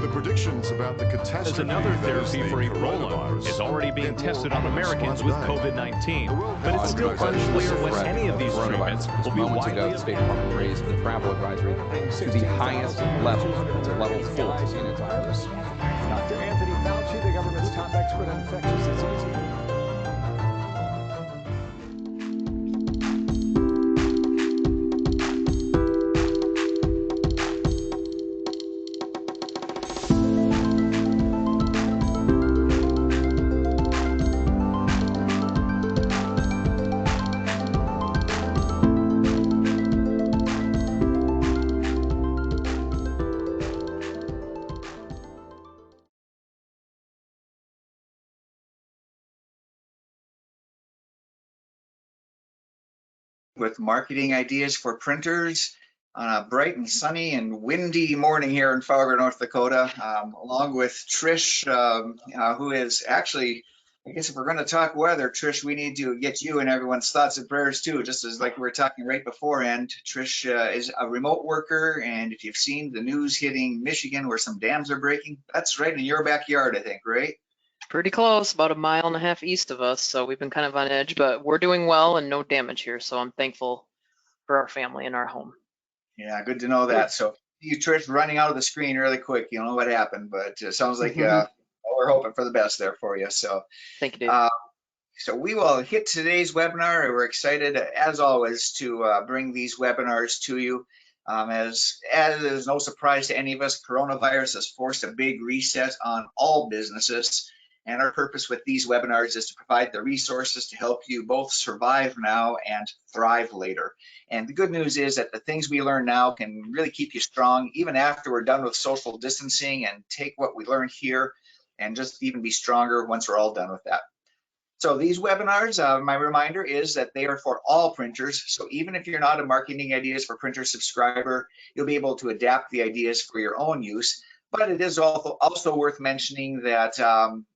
The predictions about the catastrophe. As another therapy for Ebola is already being tested on Americans with COVID-19, but it's still unclear when any of these treatments will be widely available. The State Department raised the travel advisory to the highest level 4 in its office. Dr. Anthony Fauci, the government's top expert on infectious diseases. With marketing ideas for printers on a bright and sunny and windy morning here in Fargo, North Dakota, along with Trish, who is actually, I guess if we're going to talk weather, Trish, we need to get you and everyone's thoughts and prayers too, just as like we were talking right beforehand. Trish is a remote worker, and if you've seen the news hitting Michigan where some dams are breaking, that's right in your backyard, I think, right? Pretty close, about 1.5 miles east of us, so we've been kind of on edge, but we're doing well and no damage here, so I'm thankful for our family and our home. Yeah, good to know that. So you, Trish, running out of the screen really quick, you know what happened, but it sounds like we're hoping for the best there for you. So thank you, Dave. So we will hit today's webinar. We're excited, as always, to bring these webinars to you. As it is no surprise to any of us, coronavirus has forced a big reset on all businesses. And our purpose with these webinars is to provide the resources to help you both survive now and thrive later. And the good news is that the things we learn now can really keep you strong, even after we're done with social distancing, and take what we learn here and just even be stronger once we're all done with that. So these webinars, my reminder is that they are for all printers. So even if you're not a Marketing Ideas for Printers subscriber, you'll be able to adapt the ideas for your own use. But it is also worth mentioning that on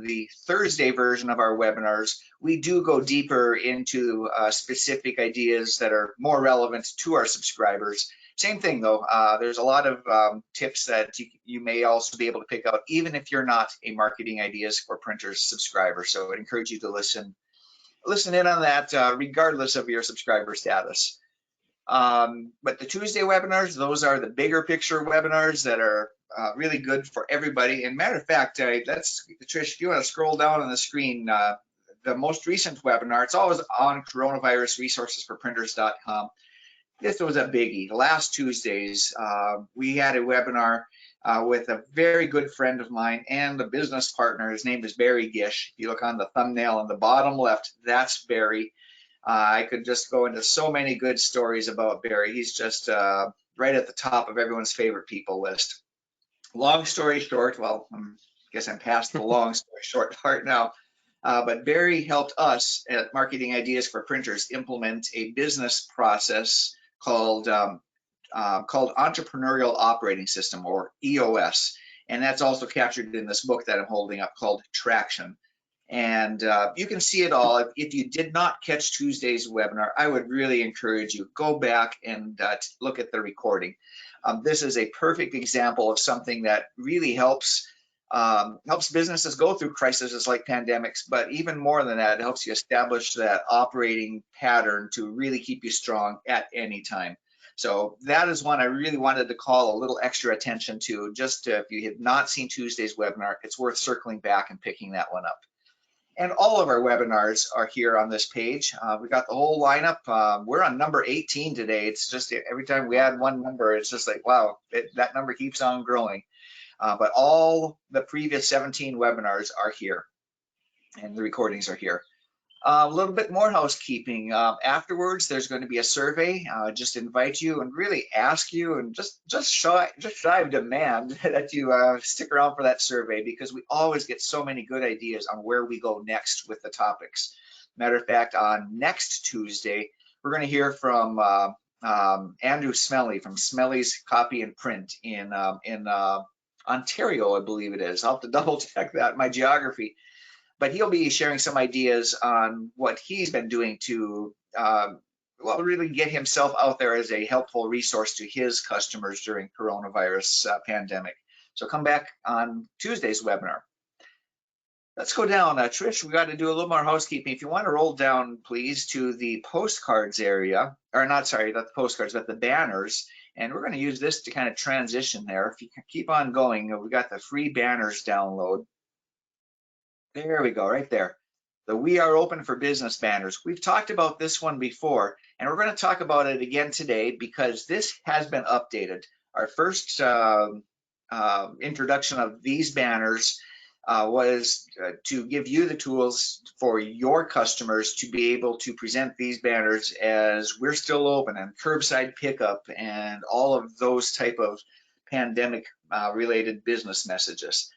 the Thursday version of our webinars, we do go deeper into specific ideas that are more relevant to our subscribers. Same thing though, there's a lot of tips that you may also be able to pick out, even if you're not a Marketing Ideas for Printers subscriber. So I encourage you to listen in on that regardless of your subscriber status. But the Tuesday webinars, those are the bigger picture webinars that are really good for everybody. And matter of fact, Trish, if you want to scroll down on the screen, the most recent webinar, it's always on coronavirusresourcesforprinters.com. This was a biggie. Last Tuesdays, we had a webinar with a very good friend of mine and a business partner. His name is Barry Gish. If you look on the thumbnail on the bottom left, that's Barry. I could just go into so many good stories about Barry. He's just right at the top of everyone's favorite people list. Long story short, well, I guess I'm past the long story short part now, but Barry helped us at Marketing Ideas for Printers implement a business process called Entrepreneurial Operating System, or EOS. And that's also captured in this book that I'm holding up called Traction. And you can see it all. If you did not catch Tuesday's webinar, I would really encourage you, go back and look at the recording. This is a perfect example of something that really helps businesses go through crises like pandemics, but even more than that, it helps you establish that operating pattern to really keep you strong at any time. So that is one I really wanted to call a little extra attention to. Just if you have not seen Tuesday's webinar, it's worth circling back and picking that one up. And all of our webinars are here on this page. We got the whole lineup. We're on number 18 today. It's just every time we add one number, it's just like, wow, that number keeps on growing. But all the previous 17 webinars are here, and the recordings are here. A little bit more housekeeping. Afterwards, there's going to be a survey. Just invite you and really ask you, and just demand that you stick around for that survey, because we always get so many good ideas on where we go next with the topics. Matter of fact, on next Tuesday, we're going to hear from Andrew Smelly from Smelly's Copy and Print in Ontario, I believe it is. I'll have to double check that, my geography. But he'll be sharing some ideas on what he's been doing to well, really get himself out there as a helpful resource to his customers during coronavirus pandemic. So come back on Tuesday's webinar. Let's go down. Trish, we got to do a little more housekeeping. If you want to roll down, please, to the postcards area, or not, sorry, not the postcards, but the banners. And we're going to use this to kind of transition there. If you can keep on going, we got the free banners download. There we go, right there. The We Are Open for Business banners. We've talked about this one before, and we're going to talk about it again today because this has been updated. Our first introduction of these banners was to give you the tools for your customers to be able to present these banners as we're still open and curbside pickup and all of those type of pandemic related business messages.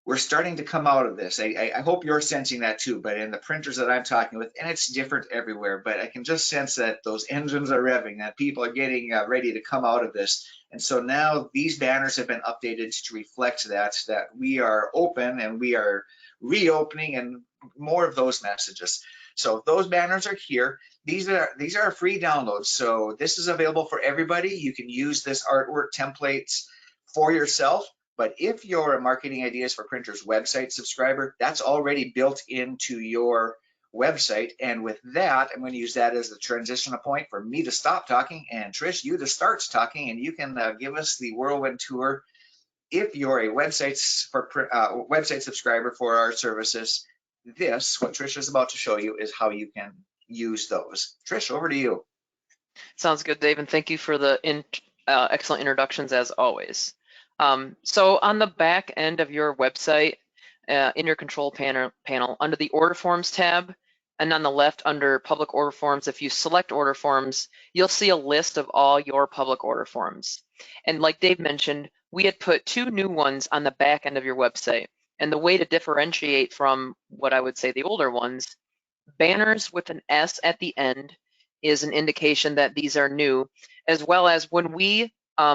We're starting to come out of this. I hope you're sensing that too, but in the printers that I'm talking with, and it's different everywhere, but I can just sense that those engines are revving, that people are getting ready to come out of this. And so now these banners have been updated to reflect that we are open and we are reopening and more of those messages. So those banners are here. These are free downloads. So this is available for everybody. You can use this artwork templates for yourself. But if you're a Marketing Ideas for Printers website subscriber, that's already built into your website. And with that, I'm going to use that as the transition point for me to stop talking and Trish, you to start talking, and you can give us the whirlwind tour. If you're a website subscriber for our services, what Trish is about to show you is how you can use those. Trish, over to you. Sounds good, Dave, and thank you for the excellent introductions as always. So on the back end of your website, in your control panel, under the Order Forms tab, and on the left under Public Order Forms, if you select Order Forms, you'll see a list of all your public order forms. And like Dave mentioned, we had put 2 new ones on the back end of your website. And the way to differentiate from what I would say the older ones, banners with an S at the end is an indication that these are new, as well as when we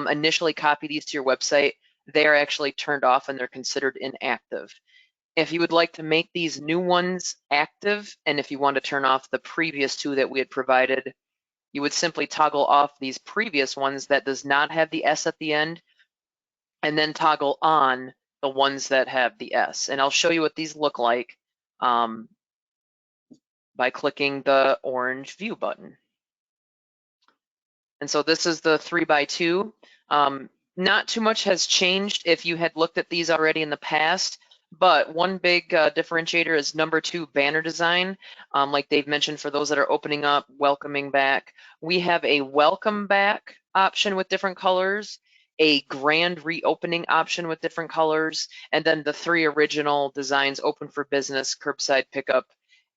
initially copy these to your website, they are actually turned off and they're considered inactive. If you would like to make these new ones active, and if you want to turn off the previous 2 that we had provided, you would simply toggle off these previous ones that does not have the S at the end, and then toggle on the ones that have the S. And I'll show you what these look like by clicking the orange view button. And so this is the 3x2. Not too much has changed if you had looked at these already in the past, but one big differentiator is number 2, banner design. Like Dave mentioned, for those that are opening up, welcoming back, we have a welcome back option with different colors, a grand reopening option with different colors, and then the 3 original designs: open for business, curbside pickup,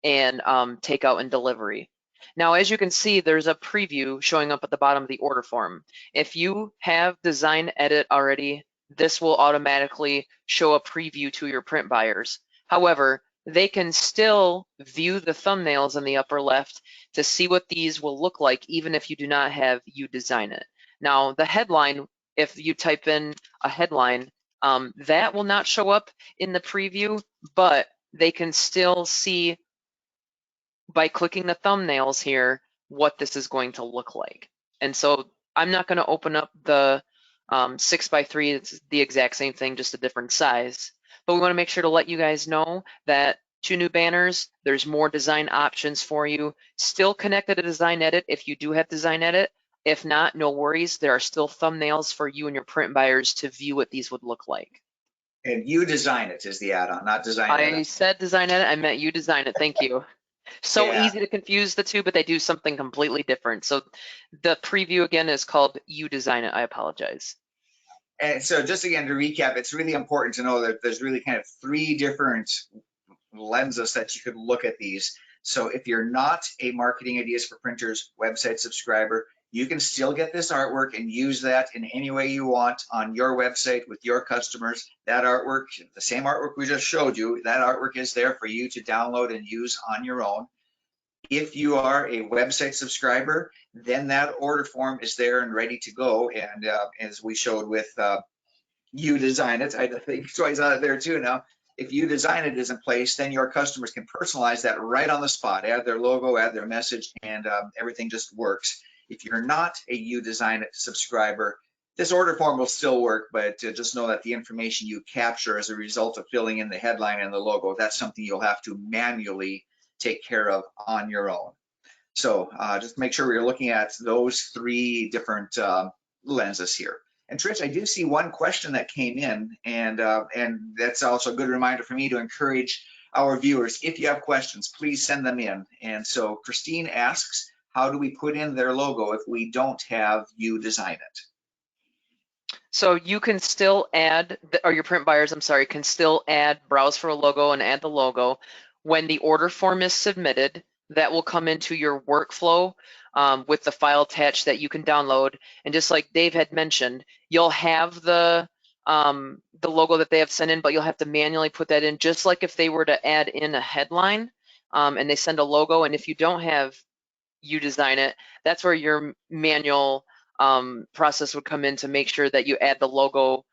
and takeout and delivery. Now, as you can see, there's a preview showing up at the bottom of the order form. If you have Design Edit already, this will automatically show a preview to your print buyers. However, they can still view the thumbnails in the upper left to see what these will look like, even if you do not have You Design It. Now, the headline, if you type in a headline, that will not show up in the preview, but they can still see by clicking the thumbnails here what this is going to look like. And so I'm not going to open up the 6x3, it's the exact same thing, just a different size. But we want to make sure to let you guys know that 2 new banners, there's more design options for you. Still connected to Design Edit if you do have Design Edit. If not, no worries, there are still thumbnails for you and your print buyers to view what these would look like. And You Design It is the add-on, not Design Edit. I said Design Edit, I meant You Design It, thank you. So easy to confuse the 2, but they do something completely different. So the preview again is called You Design It. I apologize. And so just again to recap, it's really important to know that there's really kind of 3 different lenses that you could look at these. So if you're not a Marketing Ideas for Printers website subscriber, you can still get this artwork and use that in any way you want on your website with your customers. That artwork, the same artwork we just showed you, that artwork is there for you to download and use on your own. If you are a website subscriber, then that order form is there and ready to go. And as we showed with You Design It, I think Troy's on it there too now. If You Design It is in place, then your customers can personalize that right on the spot, add their logo, add their message, and everything just works. If you're not a You Design It subscriber, This order form will still work, but just know that the information you capture as a result of filling in the headline and the logo, that's something you'll have to manually take care of on your own. So just make sure we're looking at those three different lenses here. And Trish, I do see one question that came in, and that's also a good reminder for me to encourage our viewers. If you have questions, please send them in. And so Christine asks, how do we put in their logo if we don't have you design it? So you can still add, or your print buyers, I'm sorry, can still add, browse for a logo and add the logo. When the order form is submitted, that will come into your workflow with the file attached that you can download. And just like Dave had mentioned, you'll have the logo that they have sent in, but you'll have to manually put that in, just like if they were to add in a headline and they send a logo. And if you don't have you design it, that's where your manual process would come in to make sure that you add the logo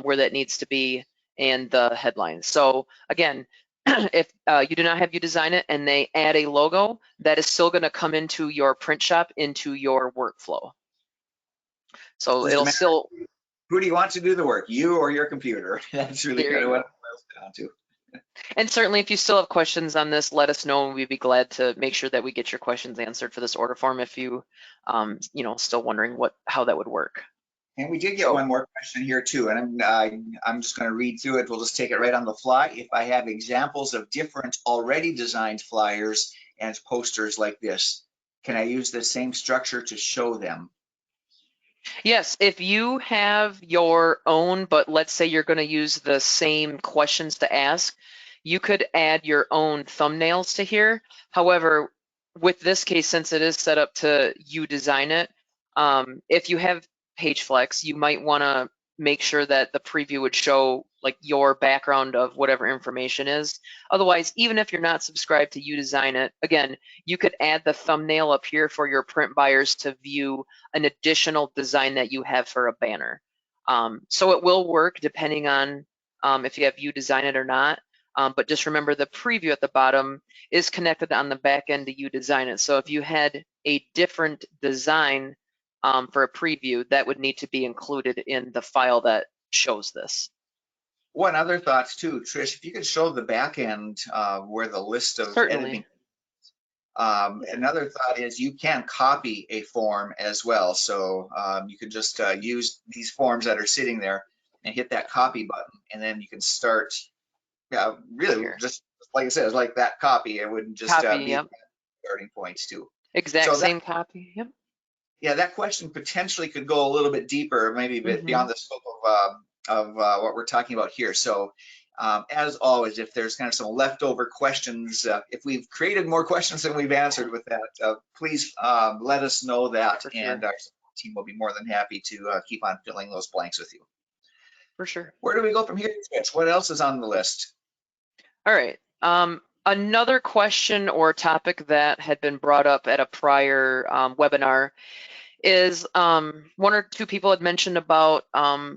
where that needs to be and the headline. So again, if you do not have you design it and they add a logo, that is still going to come into your print shop, into your workflow. So it'll still. Who do you want to do the work, you or your computer? That's really kind of what it boils down to. And certainly if you still have questions on this, let us know and we'd be glad to make sure that we get your questions answered for this order form if you, still wondering how that would work. And we did get one more question here too, and I'm just going to read through it. We'll just take it right on the fly. If I have examples of different already designed flyers and posters like this, can I use the same structure to show them? Yes, if you have your own, but let's say you're going to use the same questions to ask, you could add your own thumbnails to here. However, with this case, since it is set up to you design it, if you have PageFlex, you might want to make sure that the preview would show like your background of whatever information is. Otherwise, even if you're not subscribed to you design it, again, you could add the thumbnail up here for your print buyers to view an additional design that you have for a banner. So it will work depending on if you have you design it or not. But just remember the preview at the bottom is connected on the back end to you design it. So if you had a different design for a preview, that would need to be included in the file that shows this. One other thought too, Trish, if you could show the back end where the list of editing. Another thought is you can copy a form as well. So you can just use these forms that are sitting there and hit that copy button, and then you can start. Yeah, really, here. Just like I said, it's like that copy. It wouldn't just be starting points too. Exact same copy. Yep. Yeah, that question potentially could go a little bit deeper, maybe a bit beyond the scope of what we're talking about here. So as always, if there's kind of some leftover questions, if we've created more questions than we've answered with that, please let us know that, and our support team will be more than happy to keep on filling those blanks with you. For sure. Where do we go from here, Trish? What else is on the list? All right. Another question or topic that had been brought up at a prior webinar is one or two people had mentioned about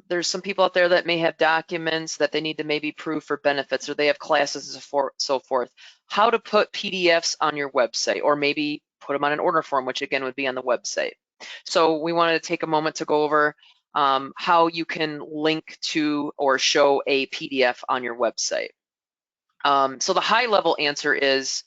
there's some people out there that may have documents that they need to maybe prove for benefits, or they have classes and so forth. How to put PDFs on your website, or maybe put them on an order form, which again would be on the website. So we wanted to take a moment to go over how you can link to or show a PDF on your website. So the high level answer is,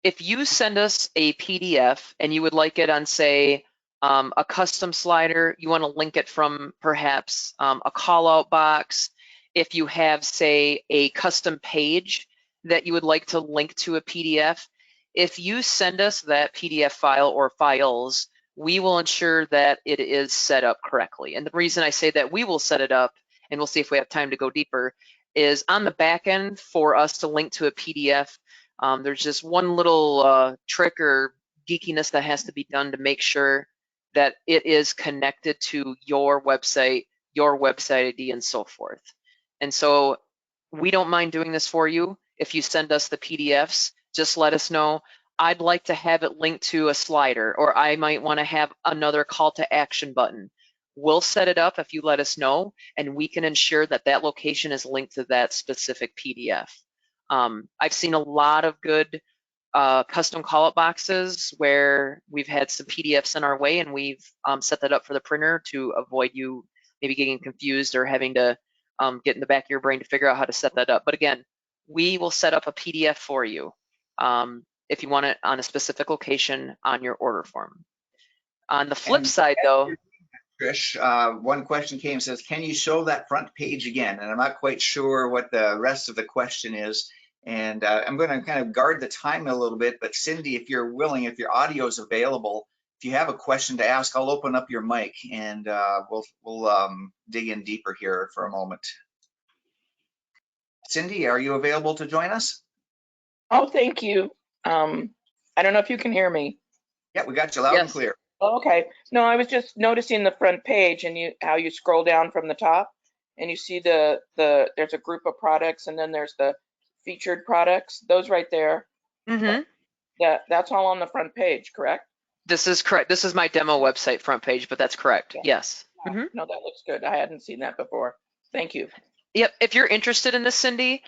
if you send us a PDF and you would like it on, say, a custom slider, you want to link it from perhaps a call out box. If you have, say, a custom page that you would like to link to a PDF, if you send us that PDF file or files, we will ensure that it is set up correctly. And the reason I say that we will set it up, and we'll see if we have time to go deeper, is on the back end for us to link to a PDF. There's just one little trick or geekiness that has to be done to make sure that it is connected to your website ID, and so forth. And so we don't mind doing this for you. If you send us the PDFs, just let us know. I'd like to have it linked to a slider, or I might want to have another call to action button. We'll set it up if you let us know, and we can ensure that that location is linked to that specific PDF. I've seen a lot of good custom call-up boxes where we've had some PDFs in our way, and we've set that up for the printer to avoid you maybe getting confused or having to get in the back of your brain to figure out how to set that up. But again, we will set up a PDF for you if you want it on a specific location on your order form. On the flip side, though, Trish, one question came, says, can you show that front page again? And I'm not quite sure what the rest of the question is. And I'm going to kind of guard the time a little bit, but Cindy, if you're willing, if your audio is available, if you have a question to ask, I'll open up your mic and we'll dig in deeper here for a moment. Cindy, are you available to join us? Oh, thank you. I don't know if you can hear me. Yeah, we got you loud and clear. Okay. No, I was just noticing the front page and how you scroll down from the top and you see there's a group of products and then there's the featured products. Those right there. Mm-hmm. That's all on the front page, correct? This is correct. This is my demo website front page, but that's correct. Yeah. Yes. Mm-hmm. No, that looks good. I hadn't seen that before. Thank you. Yep, if you're interested in this, Cindy,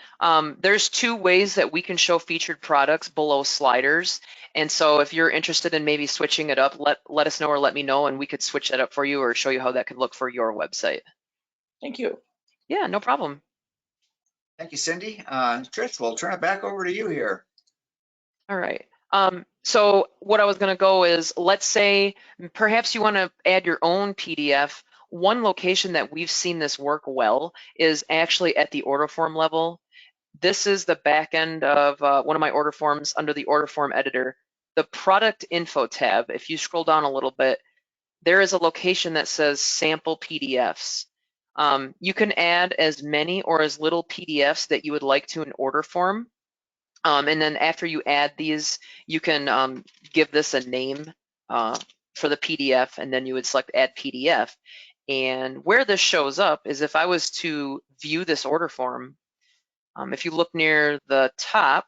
there's two ways that we can show featured products below sliders. And so if you're interested in maybe switching it up, let us know or let me know and we could switch that up for you or show you how that could look for your website. Thank you. Yeah, no problem. Thank you, Cindy. Trish, we'll turn it back over to you here. All right. So what I was going to go is, let's say perhaps you want to add your own PDF. One location that we've seen this work well is actually at the order form level. This is the back end of one of my order forms under the order form editor. The product info tab, if you scroll down a little bit, there is a location that says sample PDFs. You can add as many or as little PDFs that you would like to an order form. And then after you add these, you can give this a name for the PDF, and then you would select add PDF. And where this shows up is if I was to view this order form, if you look near the top,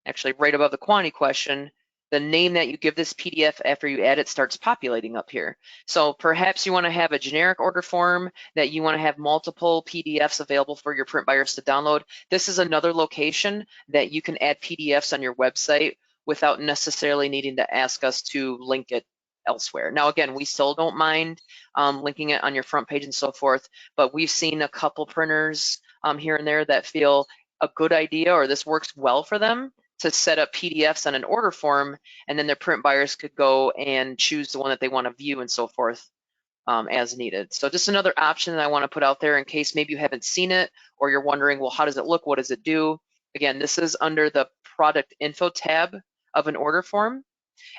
actually right above the quantity question, the name that you give this PDF after you add it starts populating up here. So perhaps you want to have a generic order form that you want to have multiple PDFs available for your print buyers to download. This is another location that you can add PDFs on your website without necessarily needing to ask us to link it elsewhere. Now, again, we still don't mind linking it on your front page and so forth, but we've seen a couple printers here and there that feel a good idea or this works well for them to set up PDFs on an order form, and then their print buyers could go and choose the one that they want to view and so forth as needed. So just another option that I want to put out there in case maybe you haven't seen it or you're wondering, well, how does it look? What does it do? Again, this is under the product info tab of an order form.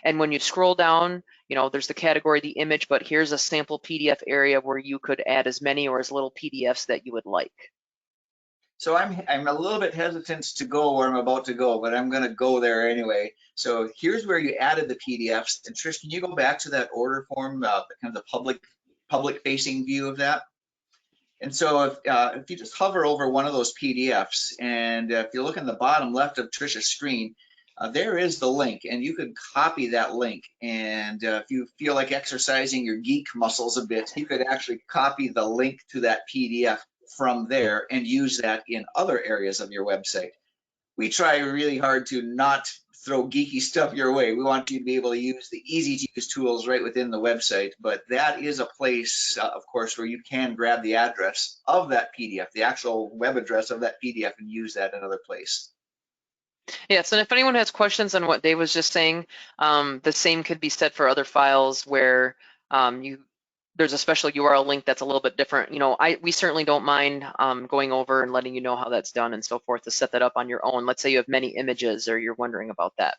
And when you scroll down, you know, there's the category, the image, but here's a sample PDF area where you could add as many or as little PDFs that you would like. So I'm a little bit hesitant to go where I'm about to go, but I'm going to go there anyway. So here's where you added the PDFs. And Trish, can you go back to that order form, kind of the public-facing view of that? And so if you just hover over one of those PDFs, and if you look in the bottom left of Trish's screen, there is the link, and you could copy that link. And if you feel like exercising your geek muscles a bit, you could actually copy the link to that PDF from there and use that in other areas of your website. We try really hard to not throw geeky stuff your way. We want you to be able to use the easy to use tools right within the website, but that is a place, of course, where you can grab the address of that PDF, the actual web address of that PDF, and use that in another place. Yes, and if anyone has questions on what Dave was just saying, the same could be said for other files where there's a special URL link that's a little bit different. You know, we certainly don't mind going over and letting you know how that's done and so forth to set that up on your own. Let's say you have many images or you're wondering about that.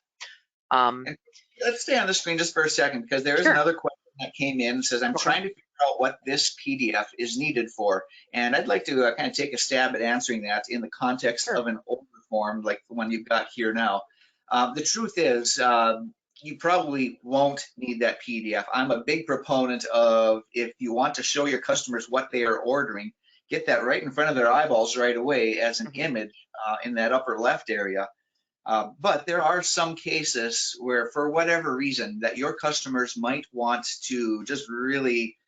Let's stay on the screen just for a second, because there is another question that came in. It says, I'm trying to figure out what this PDF is needed for. And I'd like to kind of take a stab at answering that in the context of an order form like the one you've got here now. The truth is, you probably won't need that PDF. I'm a big proponent of, if you want to show your customers what they are ordering, get that right in front of their eyeballs right away as an image in that upper left area. But there are some cases where, for whatever reason, that your customers might want to just really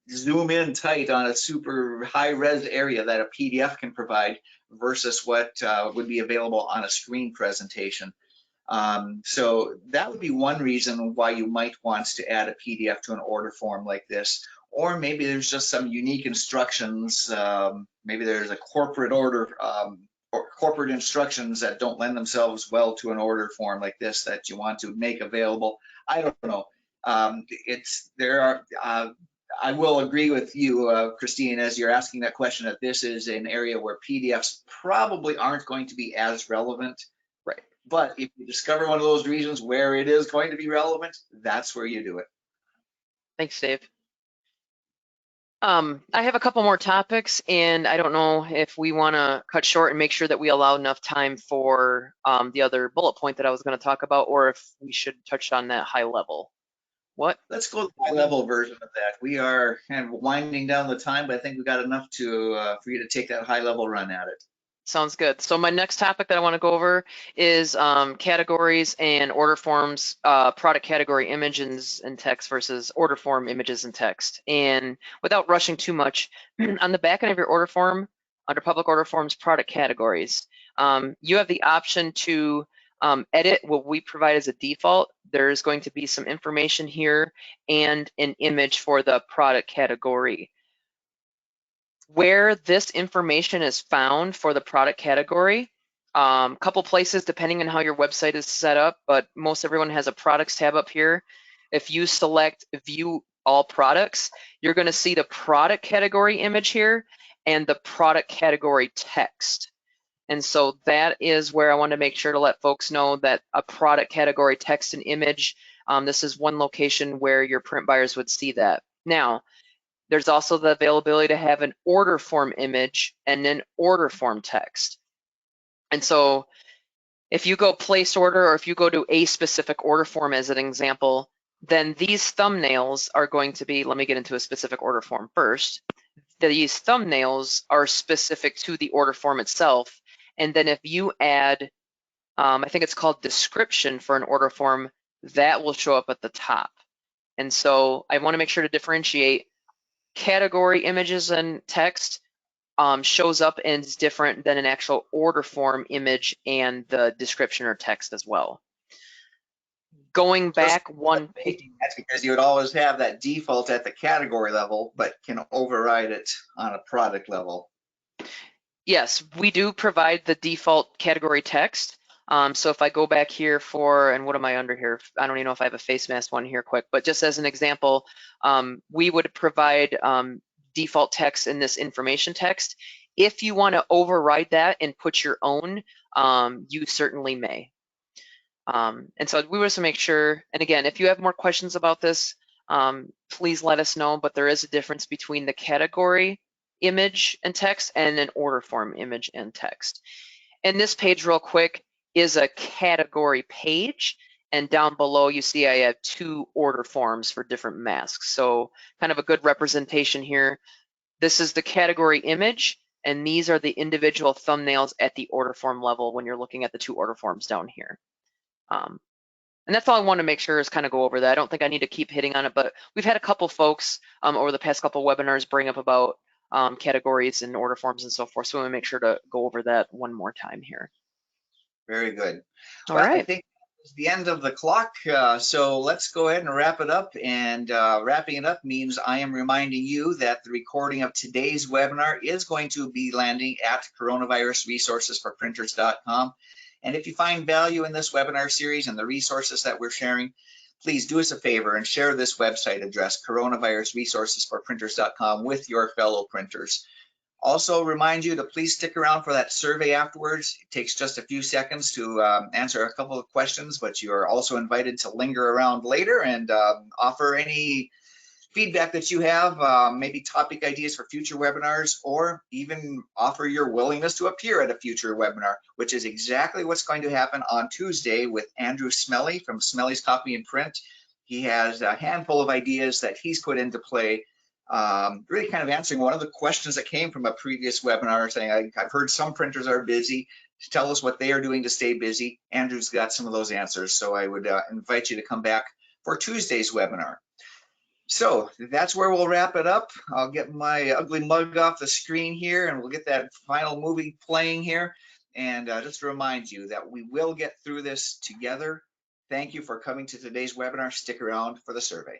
zoom in tight on a super high res area that a PDF can provide versus what would be available on a screen presentation. So that would be one reason why you might want to add a PDF to an order form like this. Or maybe there's just some unique instructions. Maybe there's a corporate order or corporate instructions that don't lend themselves well to an order form like this that you want to make available. I don't know. I will agree with you, Christine, as you're asking that question, that this is an area where PDFs probably aren't going to be as relevant. Right. But if you discover one of those reasons where it is going to be relevant, that's where you do it. Thanks, Dave. I have a couple more topics, and I don't know if we want to cut short and make sure that we allow enough time for the other bullet point that I was going to talk about, or if we should touch on that high level. What? Let's go to the high level version of that. We are kind of winding down the time, but I think we've got enough to for you to take that high level run at it. Sounds good. So my next topic that I want to go over is categories and order forms, product category images and text versus order form images and text. And without rushing too much, on the back end of your order form, under public order forms, product categories, you have the option to edit what we provide as a default. There's going to be some information here and an image for the product category. Where this information is found for the product category, couple places depending on how your website is set up, but most everyone has a products tab up here. If you select view all products, you're going to see the product category image here and the product category text. And so that is where I want to make sure to let folks know that a product category text and image, this is one location where your print buyers would see that. Now, there's also the availability to have an order form image and an order form text. And so if you go place order, or if you go to a specific order form as an example, then these thumbnails are going to be, let me get into a specific order form first. These thumbnails are specific to the order form itself. And then if you add, I think it's called description for an order form, that will show up at the top. And so I want to make sure to differentiate category images and text shows up and is different than an actual order form image and the description or text as well. Going back one page. That's because you would always have that default at the category level, but can override it on a product level. Yes, we do provide the default category text. So if I go back here for, and what am I under here? I don't even know if I have a face mask one here quick, but just as an example, we would provide default text in this information text. If you want to override that and put your own, you certainly may. And so we want to make sure, and again, if you have more questions about this, please let us know, but there is a difference between the category image and text and an order form image and text. And this page real quick is a category page, and down below you see I have two order forms for different masks. So kind of a good representation here. This is the category image, and these are the individual thumbnails at the order form level when you're looking at the two order forms down here. And that's all I want to make sure is kind of go over that. I don't think I need to keep hitting on it, but we've had a couple folks over the past couple webinars bring up about categories and order forms and so forth. So we want to make sure to go over that one more time here. Very good. All well, right. I think it's the end of the clock. So let's go ahead and wrap it up. And wrapping it up means I am reminding you that the recording of today's webinar is going to be landing at coronavirusresourcesforprinters.com. And if you find value in this webinar series and the resources that we're sharing, please do us a favor and share this website address, coronavirusresourcesforprinters.com, with your fellow printers. Also remind you to please stick around for that survey afterwards. It takes just a few seconds to answer a couple of questions, but you are also invited to linger around later and offer any feedback that you have, maybe topic ideas for future webinars, or even offer your willingness to appear at a future webinar, which is exactly what's going to happen on Tuesday with Andrew Smelly from Smelly's Copy and Print. He has a handful of ideas that he's put into play, really kind of answering one of the questions that came from a previous webinar, saying, I've heard some printers are busy. Tell us what they are doing to stay busy. Andrew's got some of those answers, so I would invite you to come back for Tuesday's webinar. So that's where we'll wrap it up. I'll get my ugly mug off the screen here and we'll get that final movie playing here. And just to remind you that we will get through this together. Thank you for coming to today's webinar. Stick around for the survey.